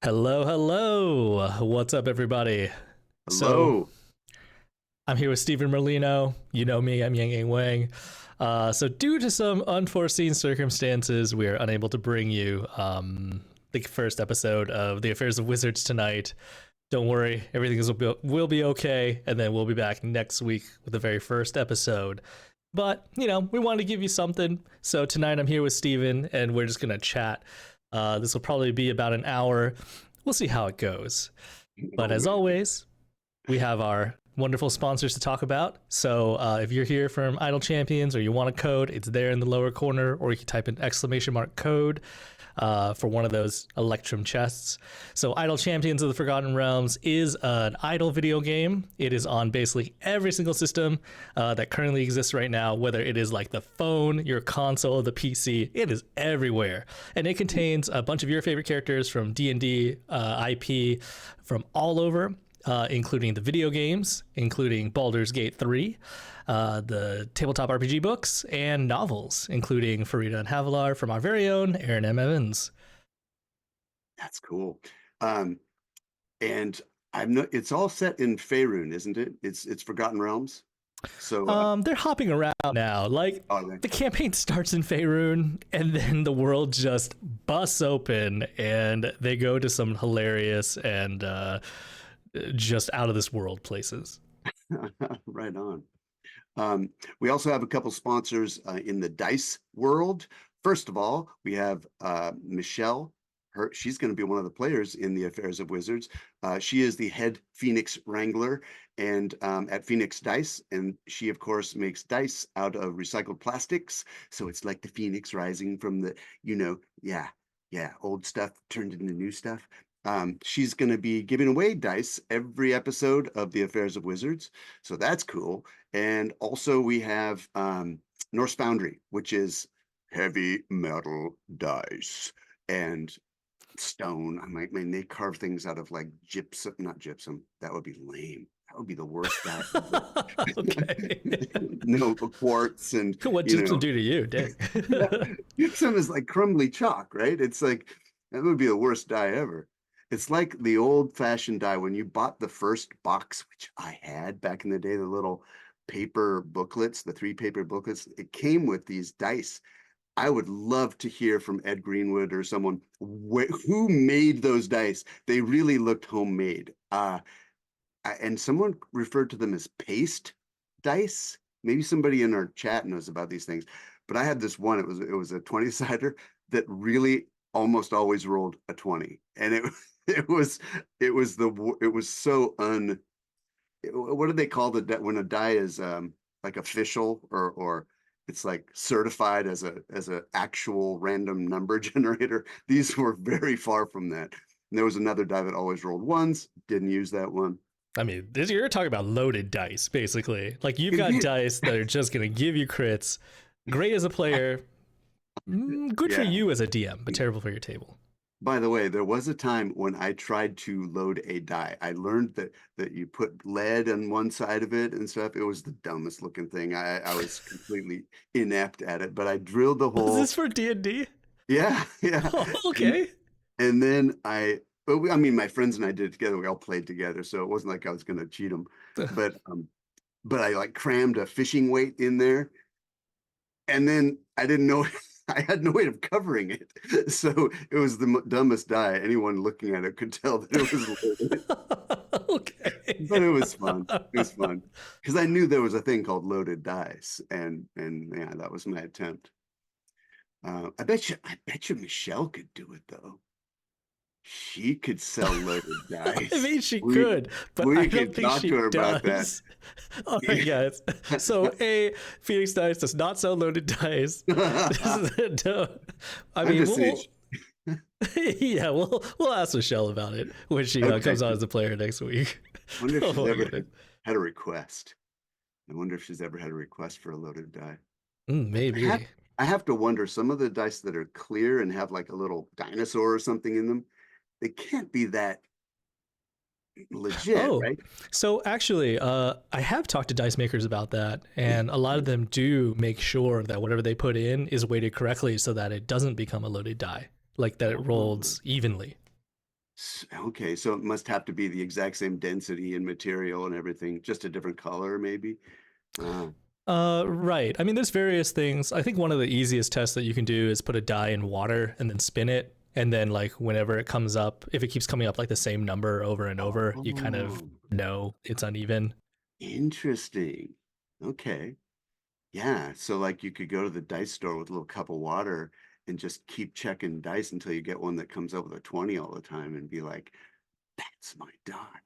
Hello, hello. What's up, everybody? So, Hello. I'm here with Stephen Merlino. You know me, I'm Yang Yang Wang. Due to some unforeseen circumstances, we are unable to bring you the first episode of The Affairs of Wizards tonight. Don't worry, will be okay, and then we'll be back next week with the very first episode. But, we wanted to give you something. So, tonight I'm here with Stephen, and we're just going to chat. This will probably be about an hour. We'll see how it goes. But Oh as man. always, we have our wonderful sponsors to talk about. So if you're here from Idle Champions or you want a code, it's there in the lower corner, or you can type in !code for one of those Electrum chests. So Idle Champions of the Forgotten Realms is an idle video game. It is on basically every single system that currently exists right now, whether it is like the phone, your console, the PC, it is everywhere. And it contains a bunch of your favorite characters from D&D IP from all over. Including the video games, including Baldur's Gate 3, the tabletop RPG books, and novels, including Farida and Havilar from our very own Aaron M. Evans. That's cool. Um, and I'm not, it's all set in Faerun, isn't it? It's Forgotten Realms. So They're hopping around now. Like, are they? the campaign starts in Faerun, and then the world just busts open, and they go to some hilarious and just out of this world places. Right on. Um, we also have a couple sponsors in the dice world. First of all, we have Michelle. She's going to be one of the players in the Affairs of Wizards. She is the head Phoenix Wrangler and at Phoenix Dice, and she of course makes dice out of recycled plastics. So it's like the Phoenix rising from the old stuff turned into new stuff. She's going to be giving away dice every episode of the Affairs of Wizards, so that's cool. And also we have Norse Foundry, which is heavy metal dice and stone. They carve things out of like gypsum, not gypsum. That would be lame. That would be the worst die ever. Okay. No, quartz and What you gypsum know, do to you? Dang. yeah, gypsum is like crumbly chalk, right? It's like that would be the worst die ever. It's like the old-fashioned die when you bought the first box, which I had back in the day, the little paper booklets, the three paper booklets. It came with these dice. I would love to hear from Ed Greenwood or someone who made those dice. They really looked homemade. And someone referred to them as paste dice. Maybe somebody in our chat knows about these things. But I had this one. It was a 20-sider that really almost always rolled a 20, and it was it was so what do they call when a die is like official or it's like certified as a actual random number generator. These were very far from that. And there was another die that always rolled ones. Didn't use that one. I mean, you're talking about loaded dice, basically. Like, you've got dice that are just going to give you crits. Great as a player, good for Yeah. you as a DM, but terrible for your table. By the way, there was a time when I tried to load a die. I learned that you put lead on one side of it and stuff. It was the dumbest looking thing. I was completely inept at it, but I drilled the Was hole. this for D&D? Yeah, yeah. And Okay. and then I mean, my friends and I did it together. We all played together, so it wasn't like I was going to cheat them. But but I like crammed a fishing weight in there, and then I didn't know I had no way of covering it. So it was the dumbest die. Anyone looking at it could tell that it was loaded. But Okay. it was fun. It was fun because I knew there was a thing called loaded dice, and yeah, that was my attempt. I bet you Michelle could do it though. She could sell loaded I dice. mean, she We could, but I we don't could think talk she to her about that. does. All right, guys. So, Phoenix Dice does not sell loaded dice. No. I I'm mean, just saying. yeah, we'll ask Michelle about it when she Okay. comes on as a player next week. I wonder if Oh she's my ever goodness. had a request. I wonder if she's ever had a request for a loaded die. I have Maybe. I have to wonder, some of the dice that are clear and have like a little dinosaur or something in them, they can't be that legit, Oh, right? so actually, I have talked to dice makers about that, and a lot of them do make sure that whatever they put in is weighted correctly so that it doesn't become a loaded die, like that it Oh. rolls evenly. Okay, so it must have to be the exact same density and material and everything, just a different color, maybe. Uh, Right. I mean, there's various things. I think one of the easiest tests that you can do is put a die in water and then spin it. And then, like, whenever it comes up, if it keeps coming up like the same number over and over, you kind of oh, know it's uneven. interesting. Okay. Yeah. So like you could go to the dice store with a little cup of water and just keep checking dice until you get one that comes up with a 20 all the time and be like, that's my die.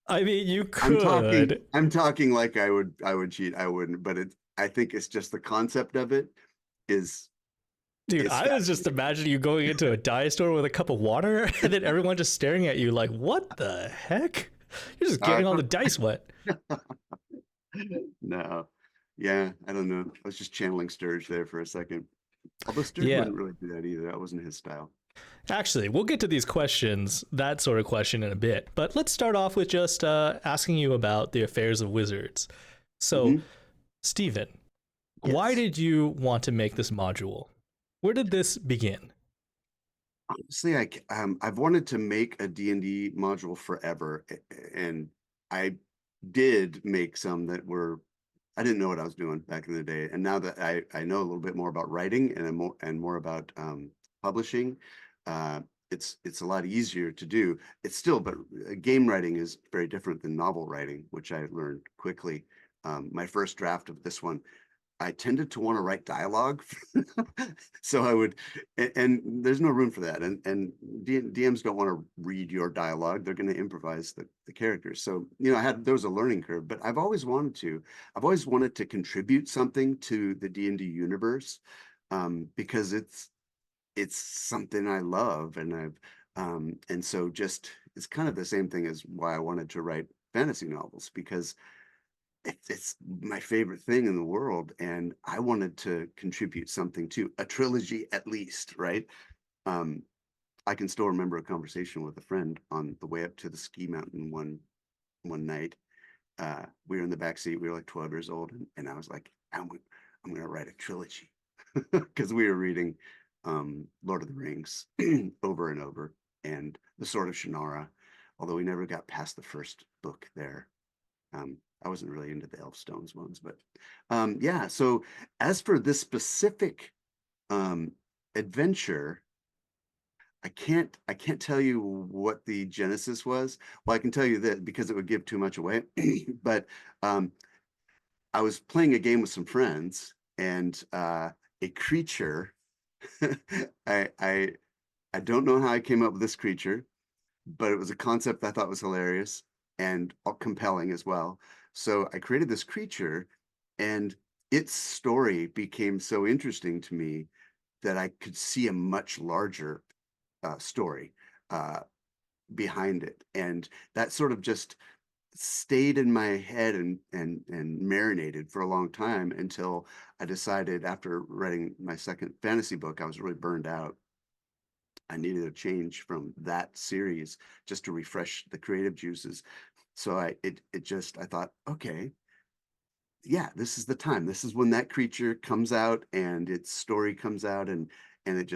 I mean, you I'm talking, could. I'm talking like I would cheat. I wouldn't, but I think it's just the concept of it is, Dude, is I was just fascinating. imagining you going into a dye store with a cup of water and then everyone just staring at you like, what the heck? You're just Uh, getting all the dice wet. no. Yeah, I don't know. I was just channeling Sturge there for a second. Although Sturge Yeah. wouldn't really do that either. That wasn't his style. Actually, we'll get to these questions, that sort of question, in a bit. But let's start off with just asking you about the affairs of wizards. So, Hmm. Stephen, why Yes. did you want to make this module? Where did this begin? Honestly, I've wanted to make a D&D module forever, and I did make some that were I didn't know what I was doing back in the day, and now that I know a little bit more about writing and more about publishing, uh, it's a lot easier to do. It's still, but game writing is very different than novel writing, which I learned quickly. My first draft of this one, I tended to want to write dialogue. So I would, and there's no room for that. And DMs don't want to read your dialogue. They're going to improvise the characters. So, there was a learning curve, but I've always wanted to contribute something to the D&D universe, because it's something I love. And so just, it's kind of the same thing as why I wanted to write fantasy novels, because it's my favorite thing in the world, and I wanted to contribute something to a trilogy at least, right? Um, I can still remember a conversation with a friend on the way up to the ski mountain one night. We were in the back seat. We were like 12 years old, and I was like, I'm going to write a trilogy because we were reading Lord of the Rings over and over, and The Sword of Shannara, although we never got past the first book there. I wasn't really into the Elfstones ones, but yeah. So as for this specific um, adventure, I can't tell you what the genesis was. Well, I can tell you that because it would give too much away. But um, I was playing a game with some friends, and a creature. I I I don't know how I came up with this creature, but it was a concept I thought was hilarious and compelling as well. So I created this creature, and its story became so interesting to me that I could see a much larger story uh, behind it, and that sort of just stayed in my head and marinated for a long time until I decided, after writing my second fantasy book, I was really burned out. I needed a change from that series just to refresh the creative juices. So I thought, okay, yeah, this is the time. This is when that creature comes out and its story comes out, and it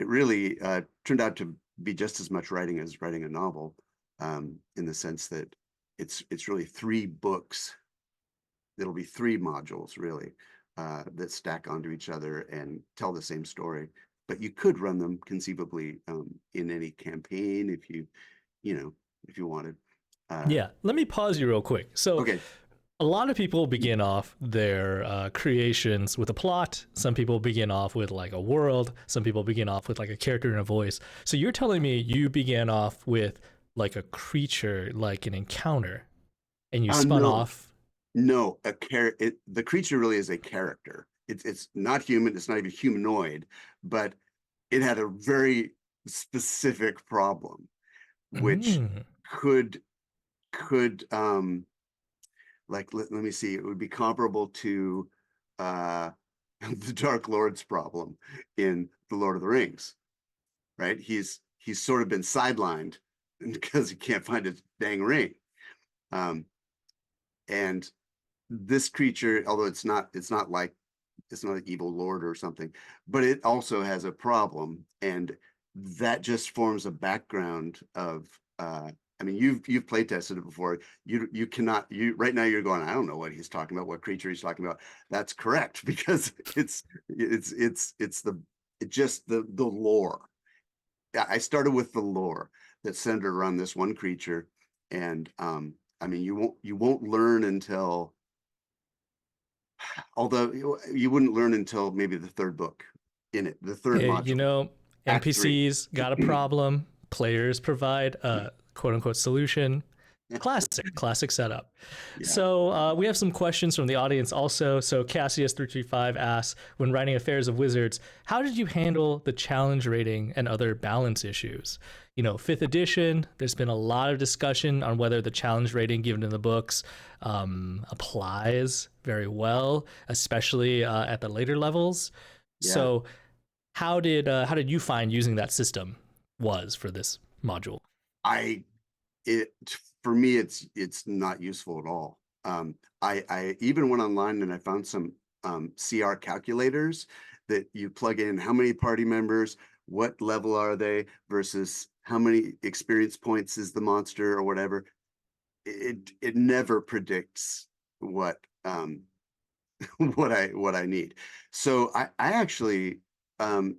really turned out to be just as much writing as writing a novel, in the sense that it's really three books. It'll be three modules really, that stack onto each other and tell the same story. But you could run them conceivably in any campaign if you know, if you wanted. Uh, Yeah, let me pause you real quick. So, okay. a lot of people begin off their creations with a plot. Some people begin off with like a world. Some people begin off with like a character and a voice. So you're telling me you began off with like a creature, like an encounter, and you spun No, off. no, the creature really is a character. It's not human. It's not even humanoid, but it had a very specific problem, which Mm. could could let me see. It would be comparable to uh the Dark Lord's problem in The Lord of the Rings, right? He's sort of been sidelined because he can't find his dang ring. Um, and this creature, although it's not like it's not an evil lord or something, but it also has a problem. And that just forms a background of I mean, you've play tested it before. You cannot, you right now you're going, I don't know what he's talking about, what creature he's talking about. That's correct, because it's the it just the lore. I started with the lore that centered around this one creature. And I mean, you won't learn until, although you wouldn't learn until maybe the third book in it, the third Hey, you module, know, Act 3. NPCs got a problem. Players provide a quote unquote solution. Classic setup. Yeah. So we have some questions from the audience also. So Cassius335 asks, when writing Affairs of Wizards, how did you handle the challenge rating and other balance issues? You know, fifth edition, there's been a lot of discussion on whether the challenge rating given in the books applies very well, especially at the later levels. Yeah. So how did you find using that system was for this module? I it For me it's not useful at all. I even went online and I found some CR calculators that you plug in how many party members, what level are they versus how many experience points is the monster or whatever. It never predicts what what I need. So I actually and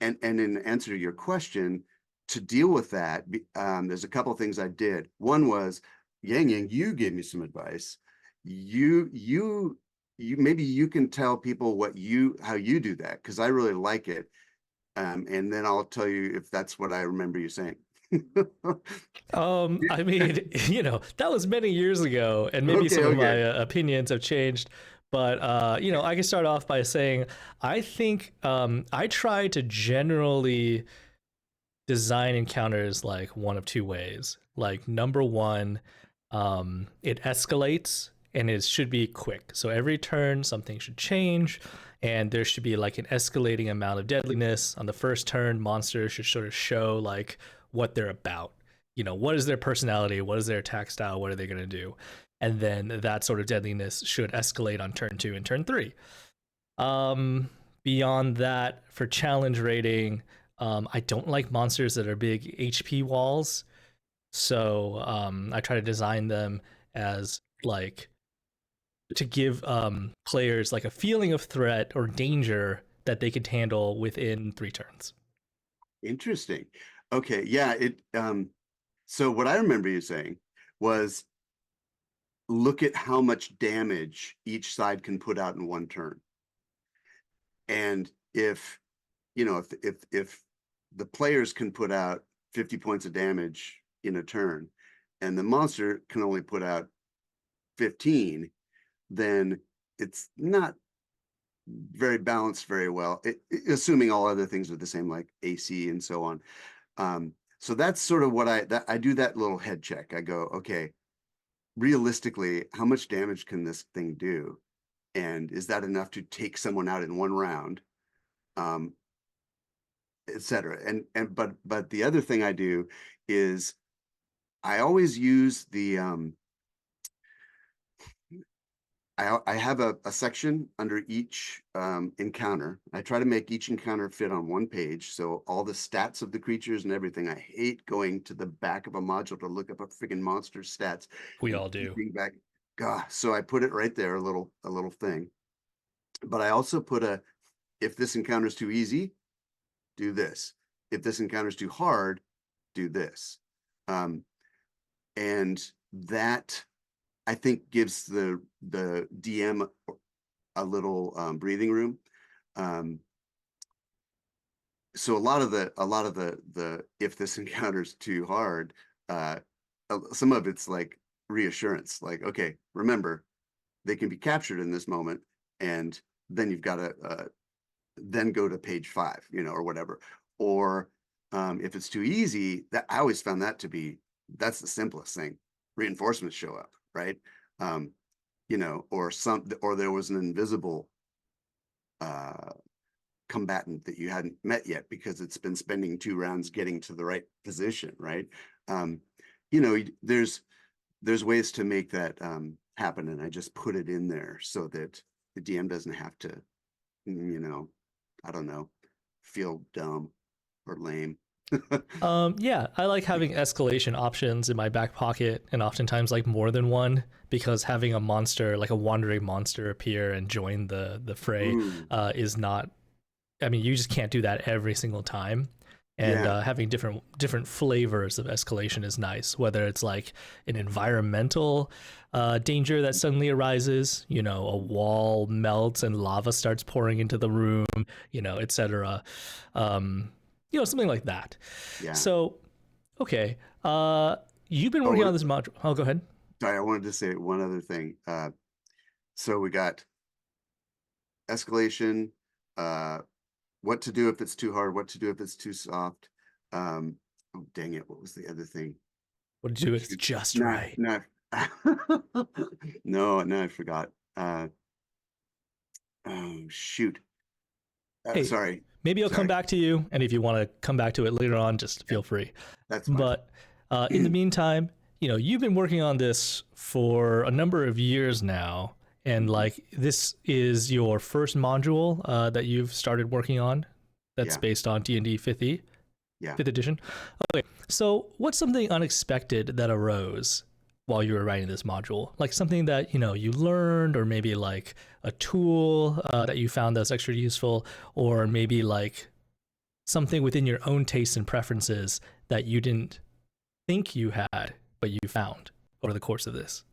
in answer to your question, to deal with that, there's a couple of things I did. One was, Yang Yang, you gave me some advice. You maybe you can tell people how you do that, because I really like it. And then I'll tell you if that's what I remember you saying. I mean, you know, that was many years ago, and maybe Okay, some of okay. my opinions have changed. But you know, I can start off by saying I think I try to generally design encounters like one of two ways. Like number one, it escalates and it should be quick. So every turn something should change, and there should be like an escalating amount of deadliness. On the first turn, monsters should sort of show like what they're about. You know, what is their personality? What is their attack style? What are they going to do? And then that sort of deadliness should escalate on turn 2 and turn 3. Beyond that, for challenge rating, I don't like monsters that are big HP walls. So I try to design them as like to give players like a feeling of threat or danger that they could handle within 3 turns. Interesting. Okay, yeah, so what I remember you saying was, look at how much damage each side can put out in one turn. And if, if the players can put out 50 points of damage in a turn and the monster can only put out 15, then it's not very balanced very well, assuming all other things are the same, like AC and so on. So that's sort of what I do, that little head check. I go, okay, realistically, how much damage can this thing do? And is that enough to take someone out in one round? Etc. But the other thing I do is I always use the I have a section under each encounter. I try to make each encounter fit on one page. So all the stats of the creatures and everything. I hate going to the back of a module to look up a freaking monster stats We and all do. being back. God, so I put it right there, a little thing. But I also put if this encounter is too easy, do this. If this encounter is too hard, do this. And that, I think, gives the DM a little breathing room. So a lot of the if this encounter is too hard, some of it's like reassurance, like, okay, remember, they can be captured in this moment, and then you've got to then go to page 5, or whatever. Or if it's too easy, that I always found that to be, that's the simplest thing. Reinforcements show up, right? Or there was an invisible combatant that you hadn't met yet because it's been spending 2 rounds getting to the right position, right? Um, there's ways to make that happen, and I just put it in there so that the DM doesn't have to, I don't know, feel dumb or lame. Yeah, I like having escalation options in my back pocket, and oftentimes like more than one, because having a monster, like a wandering monster, appear and join the fray Ooh, is not. I mean, you just can't do that every single time. And yeah. having different flavors of escalation is nice. Whether it's like an environmental danger that suddenly arises, you know, a wall melts and lava starts pouring into the room, you know, etc. Um, you know, something like that. Yeah. So, okay, you've been working Oh, on this module. Oh, go ahead. sorry, I wanted to say one other thing. So we got escalation, uh, what to do if it's too hard, what to do if it's too soft. Um, oh, dang it. What was the other thing? What to do if it's Shoot. just No, right? no. No, I forgot. Oh, shoot. Hey, Sorry. maybe I'll come Sorry. back to you, and if you want to come back to it later on, just Yeah, feel free. that's fine. But in the meantime, you know, you've been working on this for a number of years now, and Mhm. like this is your first module that you've started working on. That's Yeah, based on D&D yeah. fifth edition. Okay, so what's something unexpected that arose while you were writing this module? Like something that you know you learned, or maybe like a tool that you found that's extra useful, or maybe like something within your own tastes and preferences that you didn't think you had, but you found over the course of this.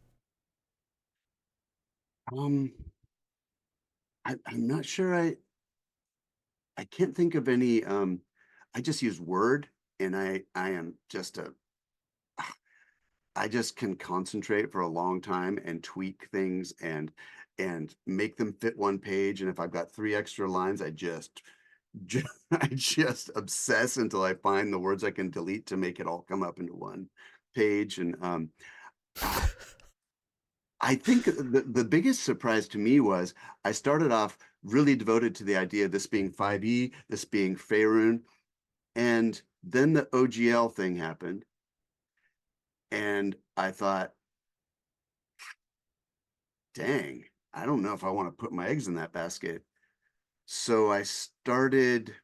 Um, I'm not sure I can't think of any I just use Word and I am just a I just can concentrate for a long time and tweak things and make them fit one page. And if I've got three extra lines, I just obsess until I find the words I can delete to make it all come up into one page. And uh, I think the biggest surprise to me was I started off really devoted to the idea of this being 5e, this being Faerun, and then the OGL thing happened, and I thought, dang, I don't know if I want to put my eggs in that basket. So I started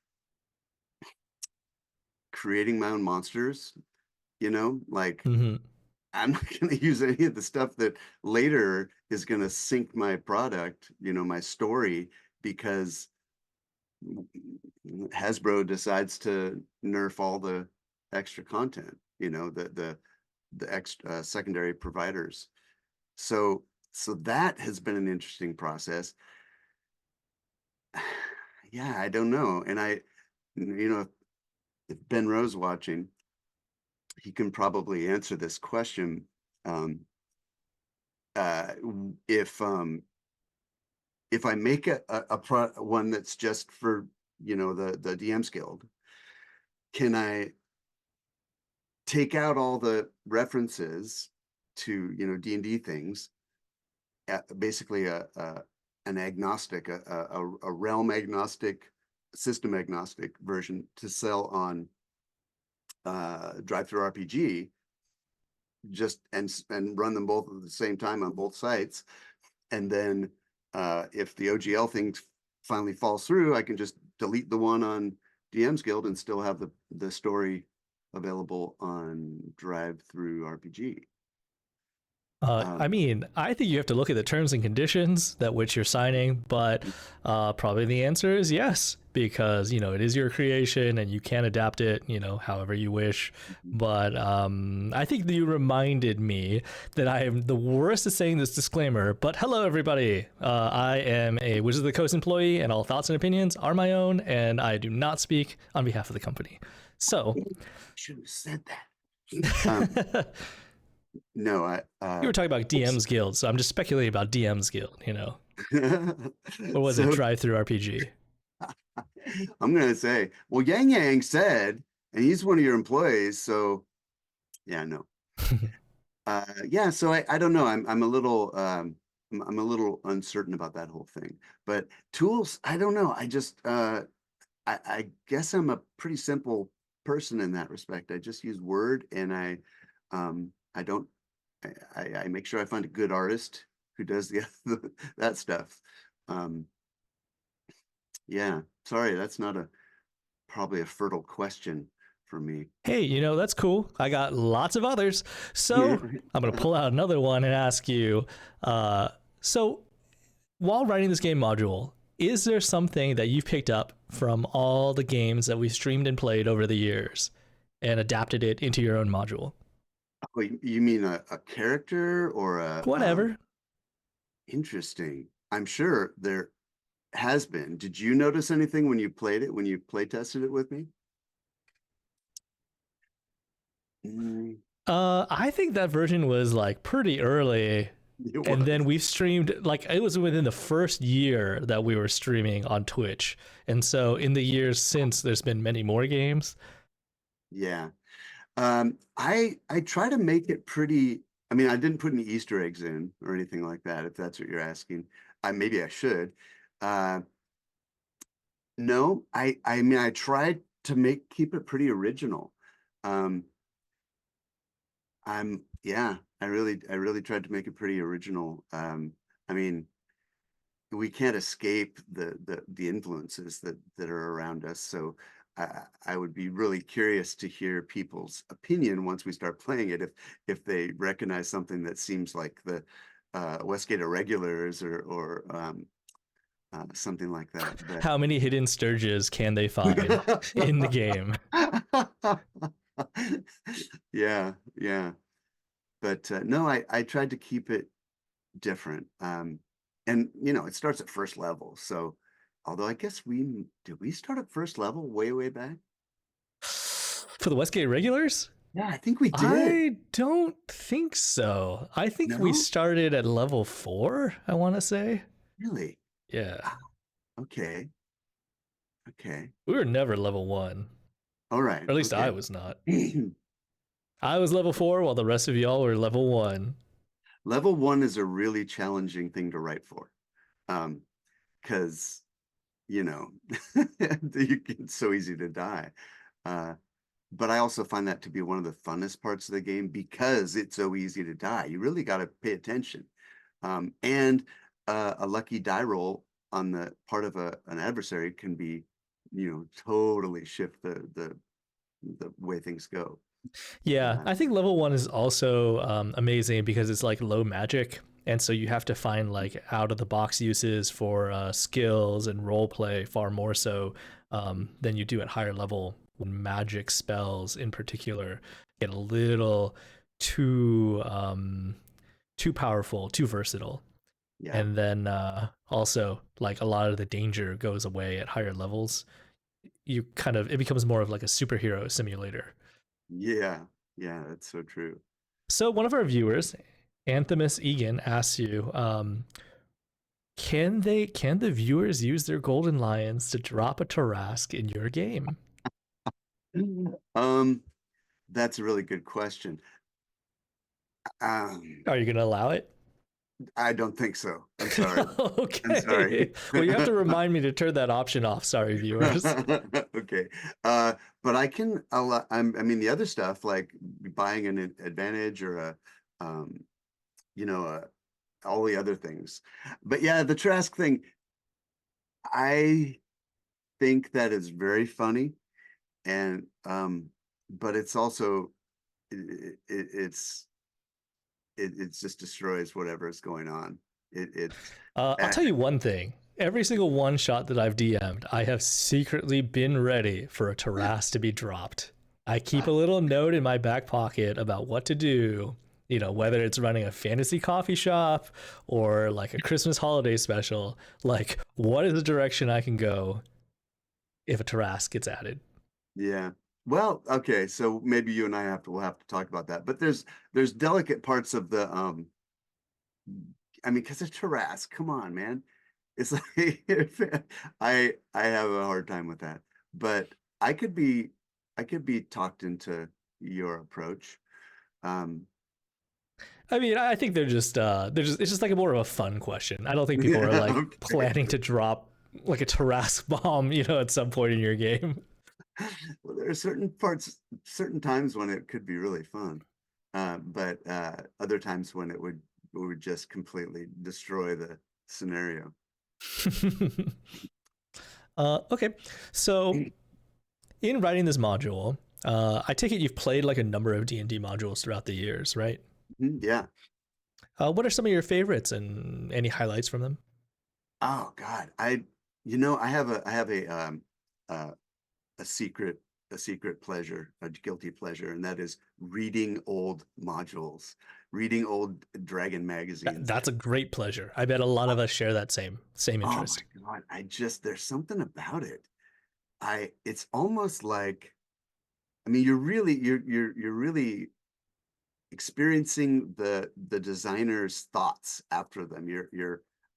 creating my own monsters, like Mm-hmm. I'm not going to use any of the stuff that later is going to sink my product, my story, because Hasbro decides to nerf all the extra content, the extra secondary providers. So so that has been an interesting process. Yeah, I don't know. And if Ben Rose watching, he can probably answer this question. Um, uh, if I make one that's just for the DM's Guild, can I take out all the references to D&D things, basically an agnostic, a realm agnostic, system agnostic version to sell on drive through RPG, just and run them both at the same time on both sites, and then if the OGL thing finally falls through, I can just delete the one on DM's Guild and still have the story available on drive through RPG. I um, mean, I think you have to look at the terms and conditions that which you're signing, but probably the answer is yes, because you know it is your creation and you can adapt it, you know, however you wish. But I think that you reminded me that I am the worst at saying this disclaimer. But hello, everybody. I am a Wizard of the Coast employee, and all thoughts and opinions are my own, and I do not speak on behalf of the company. So, I should have said that. No, I you were talking about oops. DM's Guild, so I'm just speculating about DM's Guild, you know. Or was it So drive through RPG? I'm gonna say, well, Yang Yang said, and he's one of your employees, so yeah, no. Yeah, so I don't know. I'm a little I'm a little uncertain about that whole thing. But tools, I don't know. I guess I'm a pretty simple person in that respect. I just use Word, and I don't I make sure I find a good artist who does that stuff. Um, yeah, sorry, that's not a probably a fertile question for me. Hey, that's cool. I got lots of others. Yeah. So I'm going to pull out another one and ask you, so while writing this game module, is there something that you've picked up from all the games that we've streamed and played over the years and adapted it into your own module? Oh, you mean a character or a Whatever. interesting? I'm sure there has been. Did you notice anything when you played it, when you play tested it with me? Mm, I think that version was like pretty early. it And then was. we've streamed, like, it was within the first year that we were streaming on Twitch. And so in the years since, there's been many more games. Yeah. I try to make it pretty. I mean, I didn't put any Easter eggs in or anything like that, if that's what you're asking. Maybe I should. Uh, no, I mean, I tried to keep it pretty original. Um, yeah, I really tried to make it pretty original. I mean, we can't escape the influences that are around us. So I would be really curious to hear people's opinion once we start playing it, if they recognize something that seems like the Westgate Irregulars or something like that. But How many hidden Sturges can they find in the game? yeah, yeah. But no, I tried to keep it different. And it starts at first level. So although I guess we start at first level way back? For the Westgate regulars? Yeah, I think we did. I don't think so. I think we No? started at level 4, I want to say. Really? Yeah. Ah, okay. Okay. We were never level 1. All right. Or at least I Okay. was not. I was level 4 while the rest of y'all were level 1. Level one is a really challenging thing to write for. Because you know, it's so easy to die. Uh, but I also find that to be one of the funnest parts of the game because it's so easy to die. You really got to pay attention. And a lucky die roll on the part of an adversary can be, totally shift the way things go. Yeah, Uh, I think level 1 is also amazing because it's like low magic. And so you have to find like out of the box uses for skills and role play far more so than you do at higher level when magic spells in particular get a little too powerful, too versatile. yeah, And then also like a lot of the danger goes away at higher levels. It becomes more of like a superhero simulator. yeah, yeah. That's so true. So one of our viewers, Anthemus Egan, asks you, can the viewers use their golden lions to drop a Tarask in your game? Um, that's a really good question. Um, Are you gonna allow it? I don't think so. I'm sorry. I'm sorry. Okay. Well, you have to remind me to turn that option off. Sorry, viewers. Okay. But I can allow, I mean, the other stuff like buying an advantage or um, you know, all the other things. But yeah, the Trask thing, I think that is very funny. And, but it's also, it's, it just destroys whatever is going on. It's, I'll uh, tell you one thing. Every single one shot that I've DM'd, I have secretly been ready for a Taras to be dropped. I keep a little note in my back pocket about what to do, whether it's running a fantasy coffee shop or like a Christmas holiday special, like what is the direction I can go if a Taras gets added? yeah. Well, okay, so maybe you and we'll have to talk about that. But there's delicate parts of the I mean, because it's Taras, come on, man. It's like I have a hard time with that. But I could be I could be talked into your approach. Um I mean, I think it's just like more of a fun question. I don't think people are yeah, like okay. planning to drop like a Tarrasque bomb, at some point in your game. Well, there are certain times when it could be really fun. But other times when it would just completely destroy the scenario. Okay, so in writing this module, I take it you've played like a number of D&D modules throughout the years, right? Yeah. What are some of your favorites and any highlights from them? Oh God. I have uh, a secret a secret pleasure, a guilty pleasure, and that is reading old modules, reading old Dragon magazines. That's a great pleasure. I bet a lot of us share that same Oh my interest. God. There's something about it. It's almost like, I mean, you're really experiencing the designer's thoughts after them.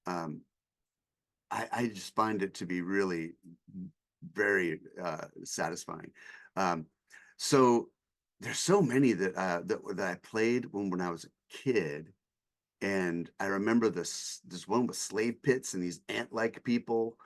Um, I just find it to be really very satisfying. Um, so there's so many that I played when I was a kid, and I remember this one with slave pits and these ant-like people,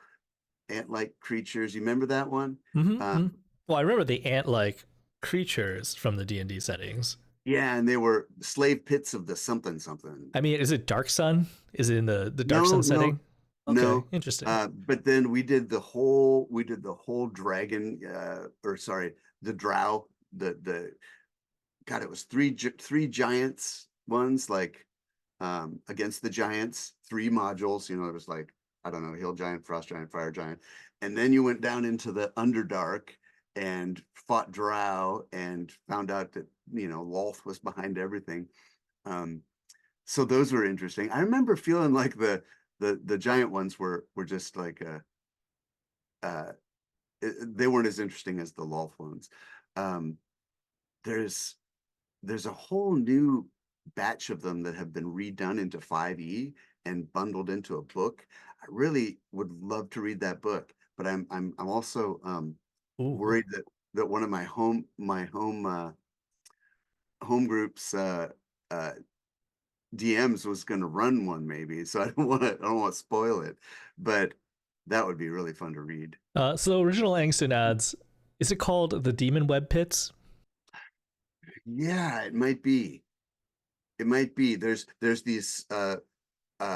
ant-like creatures. You remember that one? Mm-hmm. Well, I remember the ant-like creatures from the D&D settings. Yeah, and they were slave pits of the something something. I mean, is it Dark Sun? Is it in the Dark No, Sun no, setting? Okay, no. interesting. But then we did the whole dragon, or sorry, the drow, the God, it was three giants ones, like against the giants, three modules. It was like, I don't know, hill giant, frost giant, fire giant, and then you went down into the underdark and fought drow and found out that Lolth was behind everything. Um, so those were interesting. I remember feeling like the giant ones were just like uh they weren't as interesting as the Lolth ones. Um, there's there's a whole new batch of them that have been redone into 5e and bundled into a book. I really would love to read that book, but I'm also Ooh. worried that one of my home groups uh DMs was going to run one maybe, so I don't want to spoil it, but that would be really fun to read. So original Angston adds, is it called the Demon Web Pits? Yeah, it might be. It might be. There's these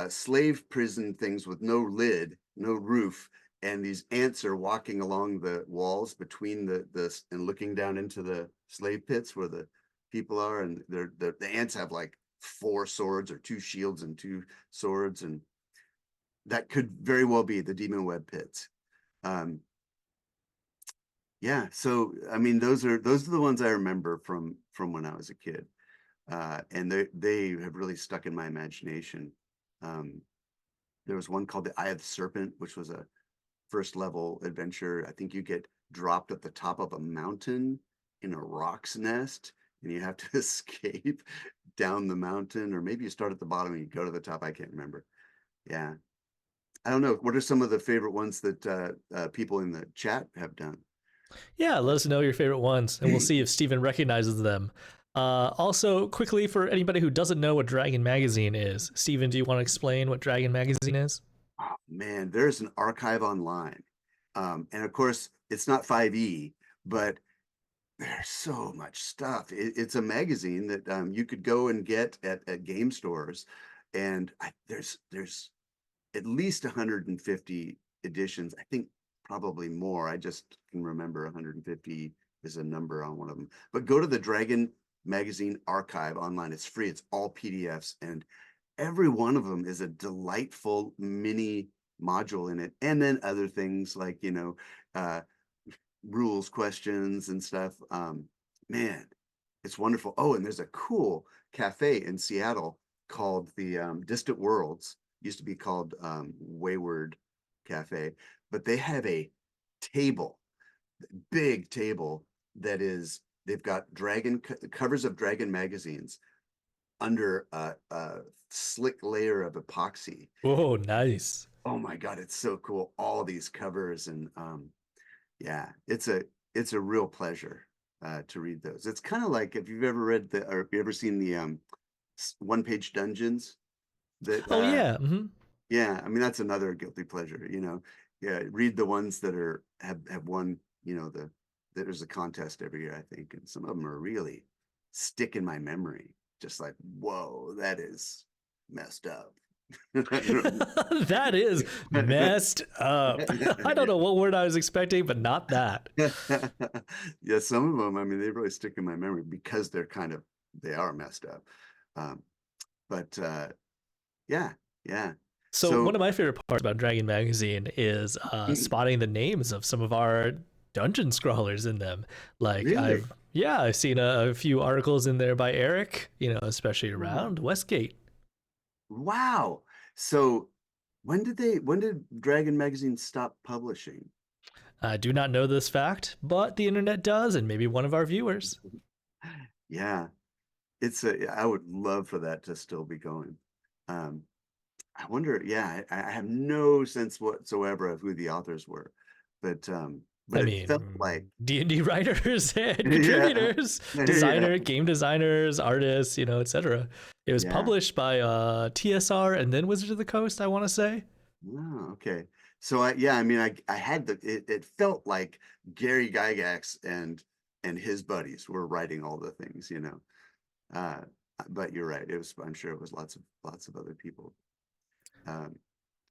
slave prison things with no lid, no roof, and these ants are walking along the walls between the and looking down into the slave pits where the people are, and the ants have like four swords or two shields and two swords, and that could very well be the demon web pits. Um, yeah, so I mean, those are the ones I remember from when I was a kid, and they have really stuck in my imagination. Um, there was one called the Eye of the Serpent, which was a first level adventure. I think you get dropped at the top of a mountain in a roc's nest, and you have to escape down the mountain, or maybe you start at the bottom and you go to the top. I can't remember. Yeah, I don't know. What are some of the favorite ones that people in the chat have done? Yeah, let us know your favorite ones, and we'll see if Steven recognizes them. Also, quickly, for anybody who doesn't know what Dragon Magazine is, Steven, do you want to explain what Dragon Magazine is? Oh man, there's an archive online. And of course, it's not 5e, but there's so much stuff. It's a magazine that you could go and get at game stores. And there's at least 150 editions. I think probably more. I just can remember 150 is a number on one of them. But go to the Dragon Magazine archive online. It's free. It's all PDFs, and every one of them is a delightful mini module in it, and then other things like uh, rules questions and stuff. Man, it's wonderful. Oh, and there's a cool cafe in Seattle called the Distant Worlds. Used to be called Wayward Cafe, but they have a table, big table that is. They've got covers of Dragon magazines under a slick layer of epoxy. Oh, nice. Oh my God, it's so cool. All these covers, and yeah, it's a real pleasure to read those. It's kind of like if you've ever read or if you ever seen the one page dungeons that Oh, yeah. Mm-hmm. yeah, I mean that's another guilty pleasure, Yeah, read the ones that have won, there's a contest every year, I think, and some of them are really stick in my memory. Just like, whoa, that is messed up. That is messed up. I don't know what word I was expecting, but not that. Yeah, some of them, I mean, they really stick in my memory because they are messed up. Um, but yeah, yeah. So one So of my favorite parts about Dragon Magazine is spotting the names of some of our dungeon scrawlers in them. Like really, I've seen a few articles in there by Eric, especially wow, around Westgate. wow. So when did Dragon Magazine stop publishing? I do not know this fact, but the internet does, and maybe one of our viewers. Yeah, I would love for that to still be going. Um, I wonder, yeah, I have no sense whatsoever of who the authors were, but I it felt like, mean, D&D writers and yeah, contributors, yeah, game designers, artists, etc. It was yeah. published by TSR and then Wizards of the Coast, I want to say. Oh, okay. So yeah, I mean, I had it felt like Gary Gygax and his buddies were writing all the things, you know. Uh, but you're right. I'm sure it was lots of other people. Um,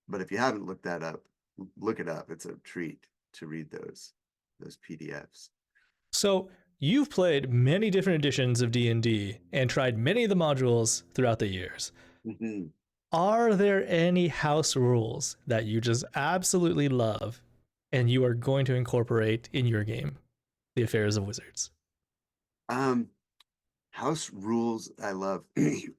but if you haven't looked that up, look it up. It's a treat to read those PDFs. So you've played many different editions of D&D and tried many of the modules throughout the years. Mhm. Are there any house rules that you just absolutely love and you are going to incorporate in your game, The Affairs of Wizards? Um, House rules I love.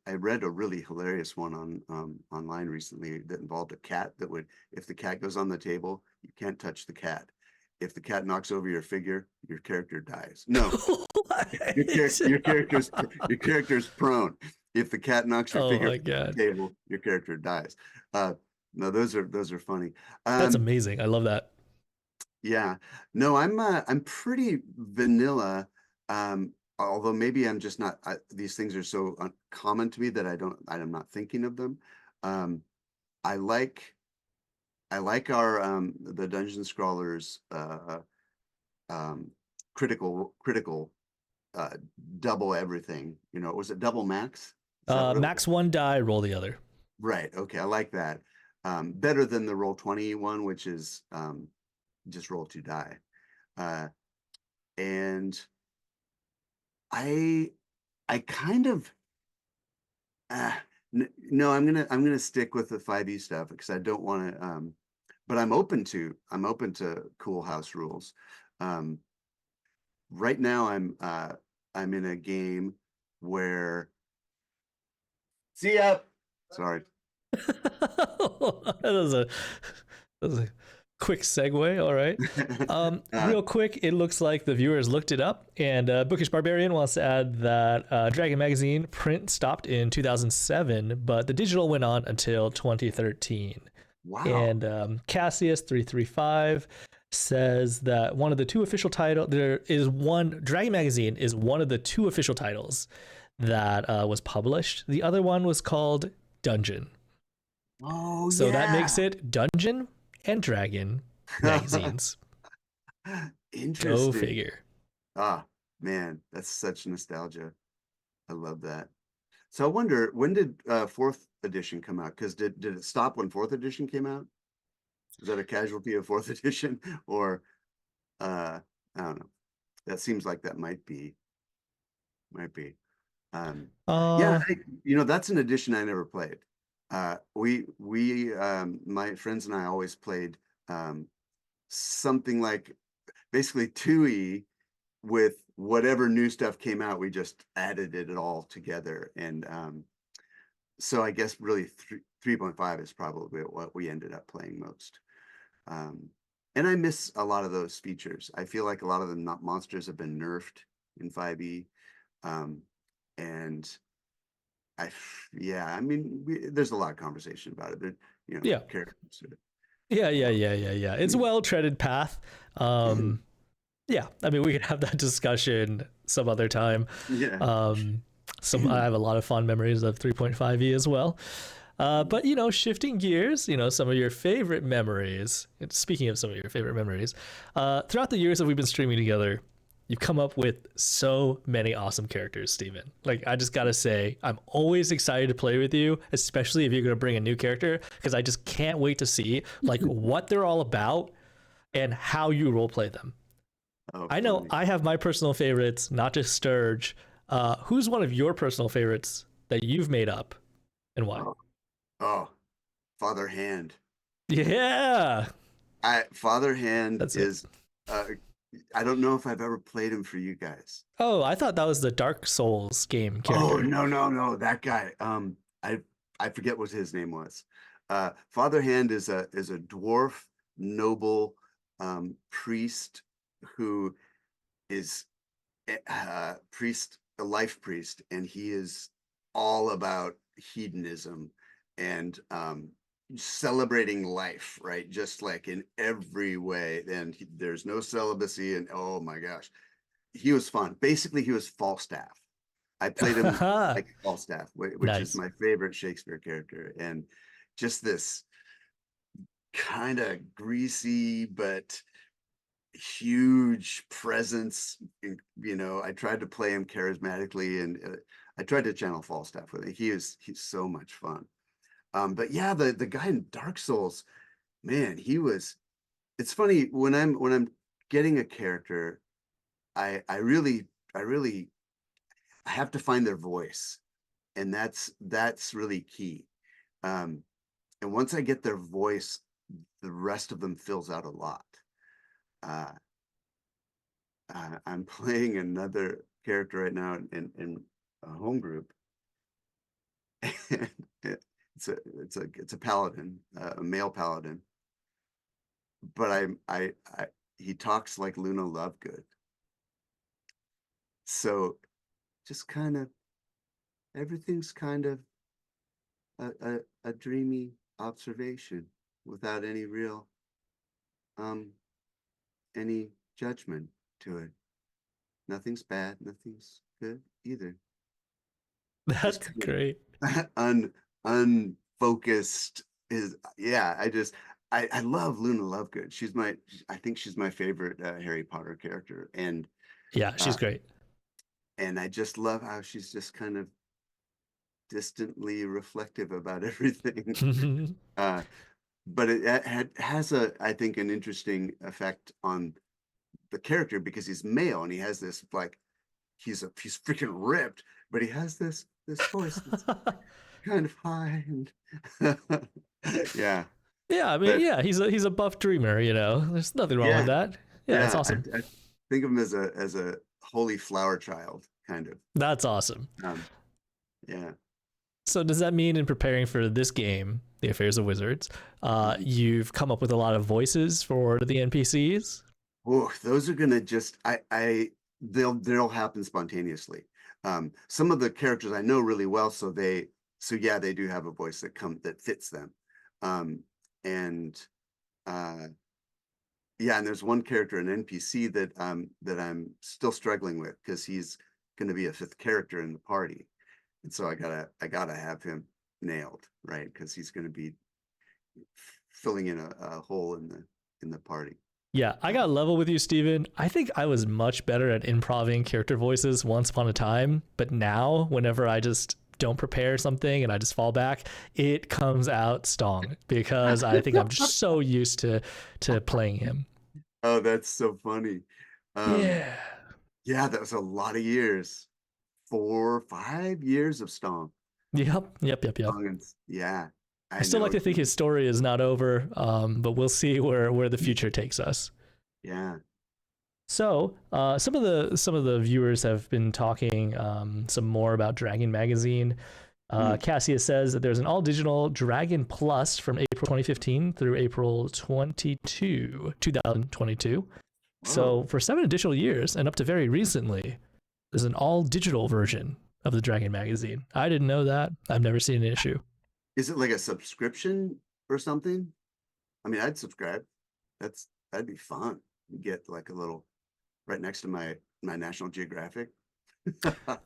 I read a really hilarious one on online recently that involved a cat that would, if the cat goes on the table, you can't touch the cat. If the cat knocks over your figure, your character dies. No, your character's prone. If the cat knocks your Oh figure my off the god. table, your character dies. No, those are funny. That's Um, amazing. I love that. yeah, no, I'm pretty vanilla. Although maybe I'm just not. These things are so common to me that I'm not thinking of them. Um, I like I like our the dungeon scrawlers um, critical uh, double everything. You know, was it double max? Is that what it was? Max one die, roll the other. Right. Okay, I like that. Better than the roll 20 one, which is just roll two die. Uh, and I I kind of uh, no, I'm gonna stick with the 5e stuff because I don't want to but I'm open to cool house rules. Um right now I'm in a game where see ya. Sorry. that was a that was a quick segue. All right. uh, Real quick, it looks like the viewers looked it up, and Bookish Barbarian wants to add that Dragon Magazine print stopped in 2007, but the digital went on until 2013. wow. And Cassius 335 says that one of the two official titles there is one Dragon Magazine is one of the two official titles that was published. The other one was called Dungeon. Oh So that makes yeah. it Dungeon and Dragon magazines. Go Interesting. figure. Ah, man, that's such nostalgia. I love that. So I wonder when did fourth edition come out? Because did it stop when fourth edition came out? Was that a casualty of fourth edition, or I don't know. That seems like that might be. Um, yeah, Uh, that's an edition I never played. My friends and I always played something like basically 2E with whatever new stuff came out. We just added it all together, and so I guess really 3.5 is probably what we ended up playing most. Um, and I miss a lot of those features. I feel like a lot of the monsters have been nerfed in 5e. Um, and yeah, I mean, there's a lot of conversation about it. yeah. Characters. Yeah. It's a well treaded path. Um, yeah, I mean, we could have that discussion some other time. Yeah. I have a lot of fond memories of 3.5e as well. But shifting gears, some of your favorite memories. Speaking of some of your favorite memories, throughout the years that we've been streaming together, You've come up with so many awesome characters, Steven. Like, I just gotta say, I'm always excited to play with you, especially if you're gonna bring a new character, because I just can't wait to see like what they're all about and how you roleplay them. Oh, I know funny. I have my personal favorites, not just Sturge. Who's one of your personal favorites that you've made up, and why? Oh, oh, Father Hand. Yeah, Father Hand that's it. is uh I don't know if I've ever played him for you guys. Oh, I thought that was the Dark Souls game Oh, character. no, no, no, that guy. I forget what his name was. Father Hand is a dwarf noble priest who is priest, a life priest, and he is all about hedonism and celebrating life, right? Just like in every way. And there's no celibacy, and oh my gosh, he was fun. Basically, he was Falstaff. I played him like Falstaff, which is Nice. my favorite Shakespeare character, and just this kind of greasy but huge presence. I tried to play him charismatically, and I tried to channel Falstaff with it. He's so much fun. But yeah, the guy in Dark Souls, man, he was. It's funny when I'm getting a character, I really I have to find their voice, and that's really key. Um, and once I get their voice, the rest of them fills out a lot. Uh, I'm playing another character right now in a home group. And it's a paladin, a male paladin, but I he talks like Luna Lovegood. So just kind of everything's kind of a dreamy observation without any real um any judgment to it. Nothing's bad, nothing's good either. Just That's kind great. of unfocused is yeah, I love Luna Lovegood. I think she's my favorite Harry Potter character. Yeah, she's Uh great. and I just love how she's just kind of distantly reflective about everything. Uh but it has I think an interesting effect on the character because he's male and he has this like he's freaking ripped, but he has this voice that's kind of high and yeah, Yeah, I mean, but yeah, he's a buff dreamer. There's nothing wrong with yeah, that. Yeah, that's yeah, awesome. I think of him as a holy flower child kind of. That's awesome. Um, yeah. So does that mean in preparing for this game, The Affairs of Wizards, Mhm. you've come up with a lot of voices for the NPCs? Oh, those are gonna just they'll happen spontaneously. Some of the characters I know really well, so yeah, they do have a voice that fits them. Um, and uh, yeah, and there's one character, an NPC that I'm still struggling with because he's going to be a fifth character in the party, and so I gotta have him nailed, right? Because he's going to be filling in a hole in the party. Yeah, I got level with you, Steven. I think I was much better at improving character voices once upon a time, but now whenever I just don't prepare something and I just fall back, it comes out strong because I think I'm just so used to playing him. Oh, that's so funny. Um, Yeah. yeah, that was a lot of years. 4, 5 years of Yep. Yep. Yep. Yep. Yeah, I I still know like to what you think his mean. story is not over, but we'll see where the future takes us. Yeah. So, some of the viewers have been talking some more about Dragon Magazine. Mm, Cassius says that there's an all digital Dragon Plus from April 2015 through April 2022. So, whoa. for 7 additional years and up to very recently, there's an all digital version of the Dragon Magazine. I didn't know that. I've never seen an issue. Is it like a subscription or something? I mean, I'd subscribe. That'd be fun. You get like a little right next to my National Geographic.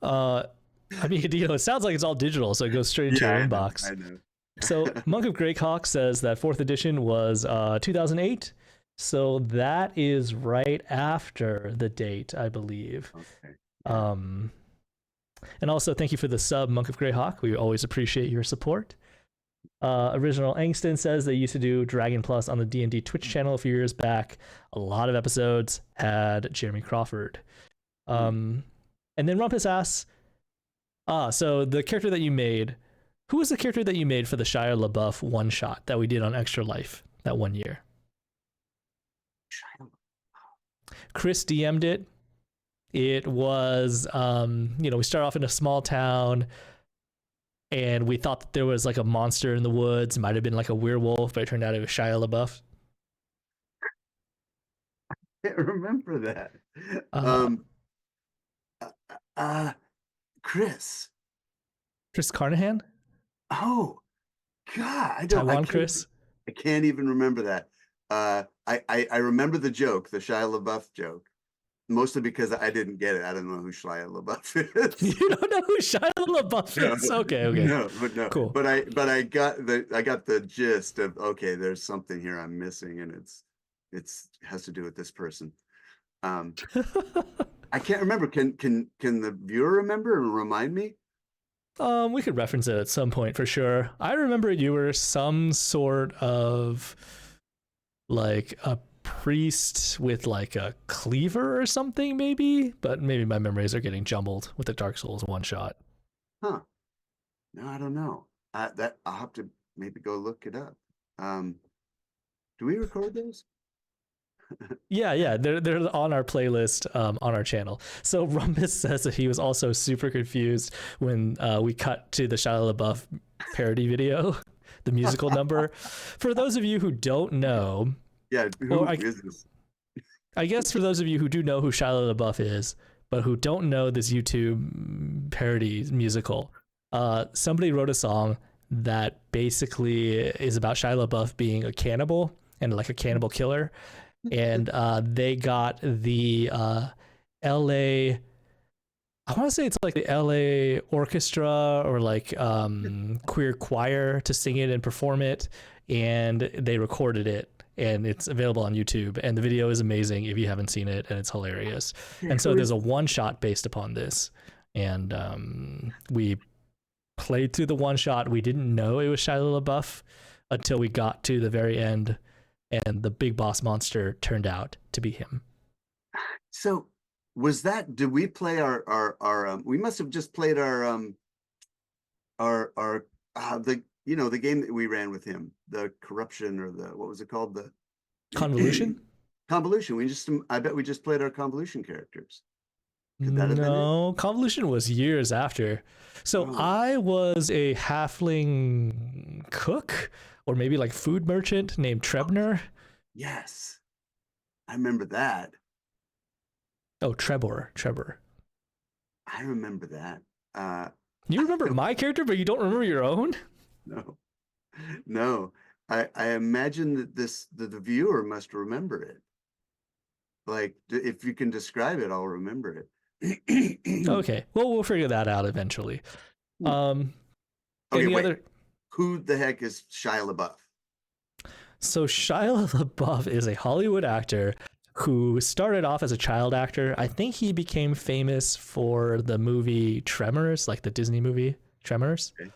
Uh, I mean, it sounds like it's all digital, so it goes straight into Yeah, your I know. inbox. I know. So, Monk of Greyhawk says that fourth edition was 2008. So that is right after the date, I believe. Okay. Yeah. Um, and also, thank you for the sub, Monk of Greyhawk. We always appreciate your support. Original Angston says they used to do Dragon Plus on the D&D Twitch channel a few years back. A lot of episodes had Jeremy Crawford. And then Rumpus asks, so the character that you made, who was the character that you made for the Shia LaBeouf one shot that we did on Extra Life that one year? Chris DM'd it. It was, we start off in a small town, and we thought that there was like a monster in the woods. It might have been like a werewolf, but it turned out it was Shia LaBeouf. I can't remember that. Chris. Chris Carnahan? Oh, God, Taiwan Chris? I can't even remember that. I remember the joke, the Shia LaBeouf joke, mostly because I didn't get it. I don't know who Shia LaBeouf is. You don't know who Shia LaBeouf is? Okay. No, cool. But I got the gist of, okay, there's something here I'm missing, and it has to do with this person. I can't remember. Can the viewer remember and remind me? We could reference it at some point for sure. I remember you were some sort of like a priest with like a cleaver or something, maybe, but maybe my memories are getting jumbled with the Dark Souls one shot. Huh. No, I don't know. That I'll have to maybe go look it up. Do we record those? Yeah, they're on our playlist on our channel. So Rumpus says that he was also super confused when we cut to the Shia LaBeouf parody video, the musical number. For those of you who don't know, yeah, is this? I guess for those of you who do know who Shia LaBeouf is, but who don't know this YouTube parody musical, somebody wrote a song that basically is about Shia LaBeouf being a cannibal and like a cannibal killer. And they got the LA, I want to say it's like the LA orchestra or like queer choir to sing it and perform it, and they recorded it, and it's available on YouTube, and the video is amazing if you haven't seen it, and it's hilarious. And so there's a one shot based upon this, and we played through the one shot. We didn't know it was Shia LaBeouf until we got to the very end, and the big boss monster turned out to be him. So did we play our we must have just played the the game that we ran with him, the corruption, or what was it called? The Convolution? Convolution. I bet we just played our convolution characters. Could that have been it? Convolution was years after. So I was a halfling cook, or maybe like food merchant named Trebner. Yes, I remember that. Oh, Trebor. I remember that. You remember my character, but you don't remember your own? No. I imagine that the viewer must remember it. Like, if you can describe it, I'll remember it. Okay, well, we'll figure that out eventually. Okay, wait. Who the heck is Shia LaBeouf? So Shia LaBeouf is a Hollywood actor who started off as a child actor. I think he became famous for the movie Tremors, like the Disney movie Tremors. Okay.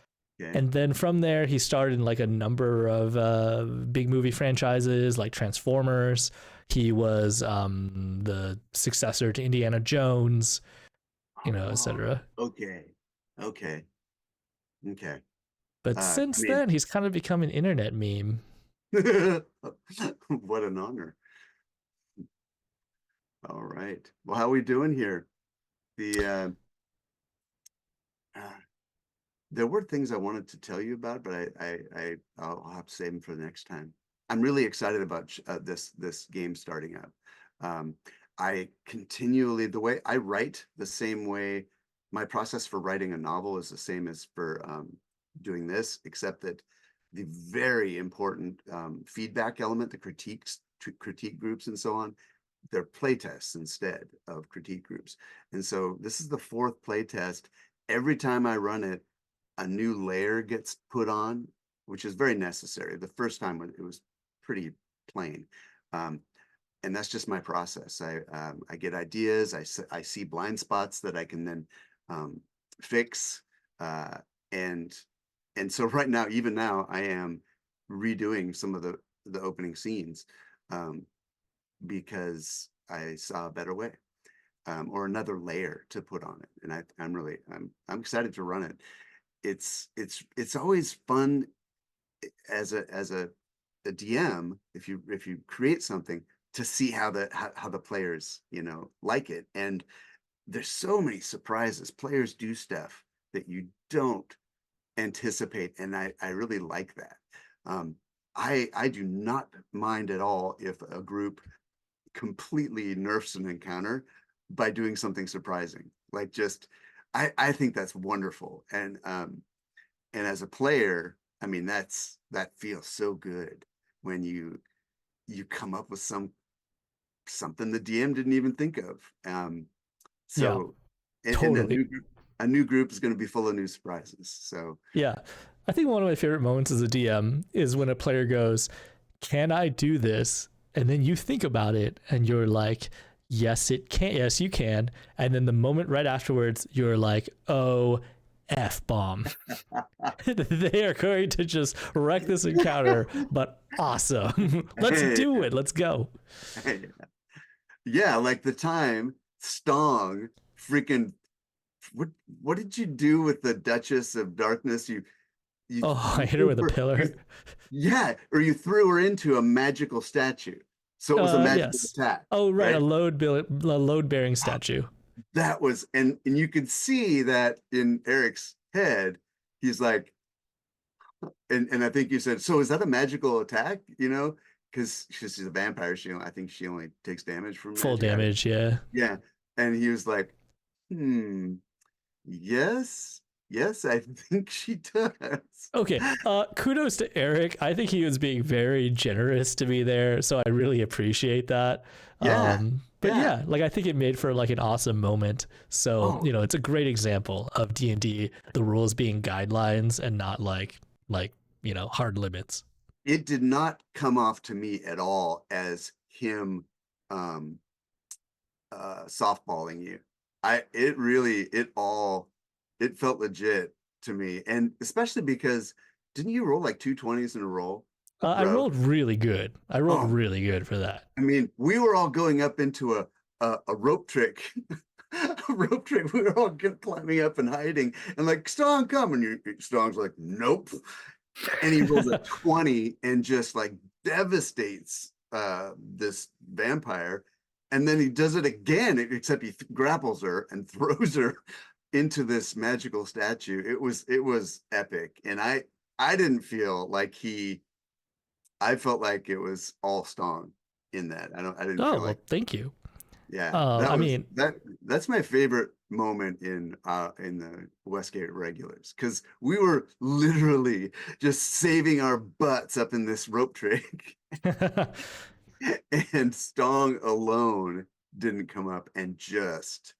And then from there, he starred in like a number of big movie franchises like Transformers. He was the successor to Indiana Jones, etc. Okay. But since then, he's kind of become an internet meme. What an honor. All right. Well, how are we doing here? There were things I wanted to tell you about, but I'll have to save them for the next time. I'm really excited about this game starting up. I continually, the way I write, the same way my process for writing a novel is the same as for doing this, except that the very important feedback element, the critique groups and so on, they're playtests instead of critique groups. And so this is the fourth playtest. Every time I run it, a new layer gets put on, which is very necessary. The first time it was pretty plain. and that's just my process. I get ideas. I see blind spots that I can then fix, uh, and so right now, even now, I am redoing some of the opening scenes, um, because I saw a better way, or another layer to put on it, and I'm excited to run it. It's always fun as a DM, if you create something, to see how the players, like it. And there's so many surprises. Players do stuff that you don't anticipate, and I really like that. Um, I do not mind at all if a group completely nerfs an encounter by doing something surprising. Like, just I think that's wonderful. And as a player, I mean, that feels so good when you come up with something the DM didn't even think of. Yeah, So, and totally. a new group is going to be full of new surprises. So, Yeah. I think one of my favorite moments as a DM is when a player goes, "Can I do this?" And then you think about it and you're like, "Yes, it can. Yes, you can." And then the moment right afterwards, you're like, "Oh, F bomb." They are going to just wreck this encounter, but awesome. Let's hey, do it. Let's go. hey, yeah, like the time Stong freaking what what did you do with the Duchess of Darkness? Oh, I You hit her threw with a her, pillar. yeah, or you threw her into a magical statue. So it was a magical Yes. attack, Oh, right. A right? load bearing statue. That was, and you could see that in Eric's head. He's like, and I think you said, so is that a magical attack? Because she's a vampire. I think she only takes damage from Full magic. damage. Yeah. Yeah. And he was like, hmm, yes, yes, I think she does. Okay. Kudos to Eric. I think he was being very generous to be there, so I really appreciate that. Yeah, But yeah. yeah, like I think it made for like an awesome moment. So Oh, it's a great example of D&D, the rules being guidelines and not like hard limits. it did not come off to me at all as him um softballing you. It really, it felt legit to me. And especially because didn't you roll like 2 20s in a I row? rolled really good. I rolled Oh, really good for that. I mean, we were all going up into a rope trick. A rope trick. We were all climbing up and hiding, and like, Strong, come. And Strong's like, nope. And he rolls a 20 and just like devastates this vampire. And then he does it again, except he grapples her and throws her into this magical statue. It was epic. And I didn't feel like I felt like it was all Stong in that. I didn't Oh feel well, like, thank you. yeah, that I was mean, that's my favorite moment in the Westgate regulars, because we were literally just saving our butts up in this rope trick. And Stong alone didn't come up and just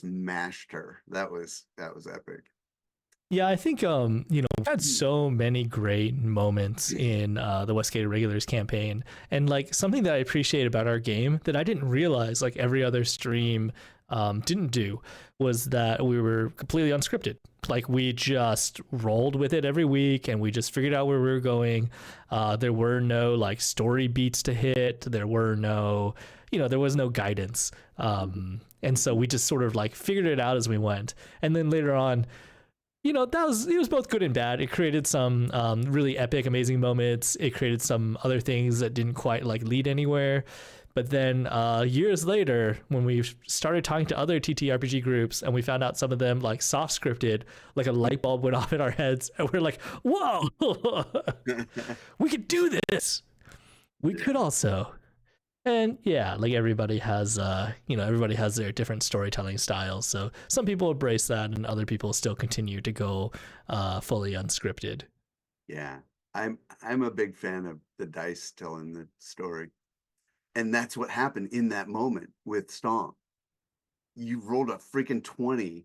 mashed her. That was epic. yeah, I think we've had so many great moments in the Westgate Regulars campaign, and like something that I appreciate about our game that I didn't realize like every other stream didn't do was that we were completely unscripted. Like we just rolled with it every week, and we just figured out where we were going. There were no like story beats to hit. There were no, there was no guidance. And so we just sort of like figured it out as we went, and then later on it was both good and bad. It created some really epic, amazing moments. It created some other things that didn't quite like lead anywhere. But then years later, when we started talking to other TTRPG groups and we found out some of them like soft scripted, like a light bulb went off in our heads, and we're like, "Whoa, we could do this. We could also." And yeah, like everybody has their different storytelling styles. So some people embrace that, and other people still continue to go fully unscripted. Yeah, I'm a big fan of the dice telling the story, and that's what happened in that moment with Stong. You rolled a freaking 20,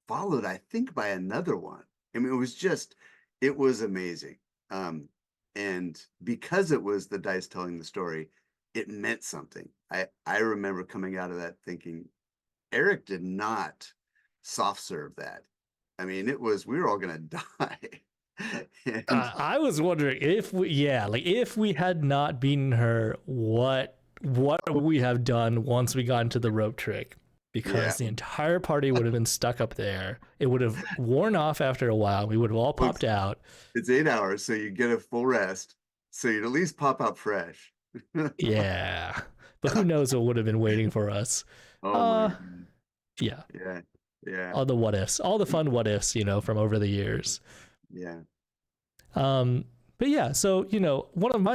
followed, I think, by another one. I mean, it was amazing. And because it was the dice telling the story, it meant something. I remember coming out of that thinking, Eric did not soft serve that. I mean, it was, we were all gonna die. And I was wondering if we, yeah, like if we had not beaten her, what would we have done once we got into the rope trick? yeah, Because the entire party would have been stuck up there. It would have worn off after a while. We would have all well, popped out. it's 8 hours, so you get a full rest. So you'd at least pop out fresh. Yeah, but who knows what would have been waiting for us? Oh my Uh, God. yeah, Yeah. Yeah. all the what ifs, all the fun what ifs, from over the years. Yeah. Um, but yeah, so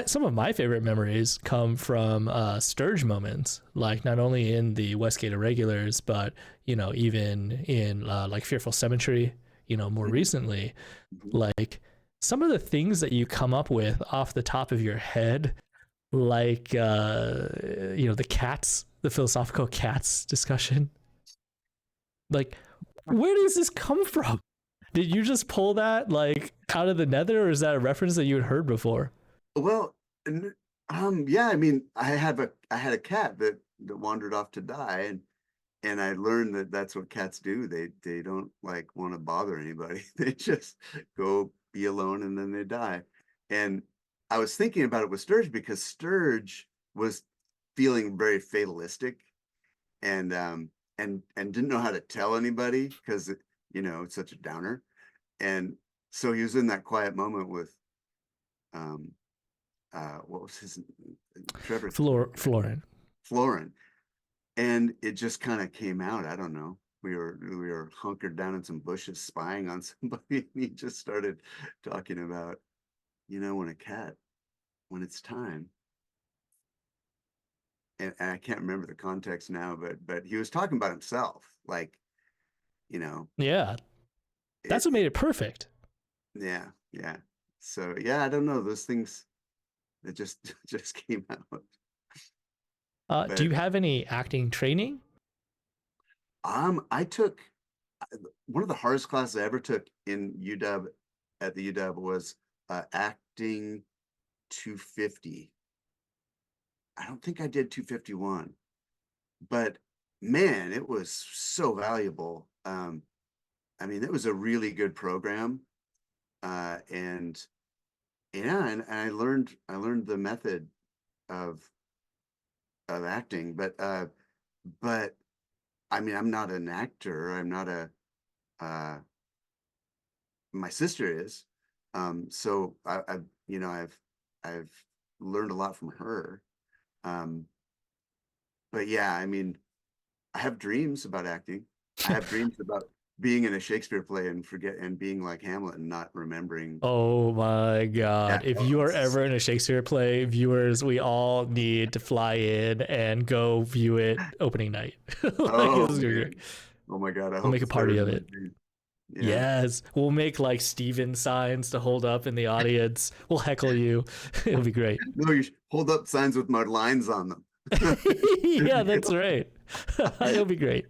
some of my favorite memories come from Sturge moments, like not only in the Westgate Irregulars, but even in like Fearful Cemetery. More Mhm. recently, Mhm. like some of the things that you come up with off the top of your head, like the philosophical cats discussion. Like, where does this come from? Did you just pull that like out of the nether, or is that a reference that you had heard before? Well, yeah, I mean, I had a cat that wandered off to die, and I learned that that's what cats do. They don't like want to bother anybody. They just go be alone and then they die. And I was thinking about it with Sturge because Sturge was feeling very fatalistic and and didn't know how to tell anybody because it's such a downer. And so he was in that quiet moment with um what was his Trevor's Florin. Florin, and it just kind of came out. I don't know. We were hunkered down in some bushes spying on somebody, and he just started talking about, when a cat, when it's time. And I can't remember the context now, but he was talking about himself, like, you know, Yeah, that's it, what made it perfect. yeah, yeah. So yeah, I don't know those things that just just came out. Do But you have any acting training? I took one of the hardest classes I ever took in UW at the UW was acting 250. I don't think I did 251, but man, it was so valuable. I mean, it was a really good program, and yeah, and I learned the method of acting, but I mean, I'm not an actor. I'm not a uh, my sister is. So I've learned a lot from her. Um, but yeah, I mean, I have dreams about acting. I have dreams about being in a Shakespeare play and being like Hamlet and not remembering. Oh my Yeah, god. If you are ever in a Shakespeare play, viewers, we all need to fly in and go view it opening night. Like, oh this is gonna be great. man, oh my God, I We'll hope make a it's better party of than my it. dream. Yeah. Yes. We'll make like Steven signs to hold up in the audience. We'll heckle you. It'll be great. No, you should hold up signs with my lines on them. Yeah, that's right. It'll be great.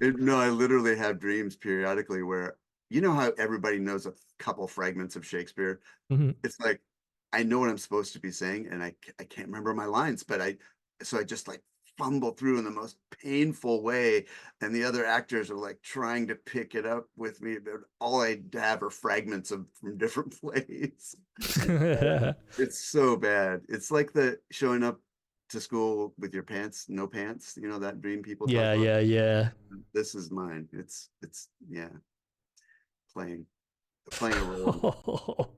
No, I literally have dreams periodically where how everybody knows a couple fragments of Shakespeare. Mhm. It's like I know what I'm supposed to be saying, and I can't remember my lines, but I just like fumble through in the most painful way, and the other actors are like trying to pick it up with me, but all I have are fragments of from different plays. It's so bad. It's like the showing up to school with your pants, no pants, that dream people talk Yeah, about. yeah, yeah. This is mine. It's yeah, playing playing a role.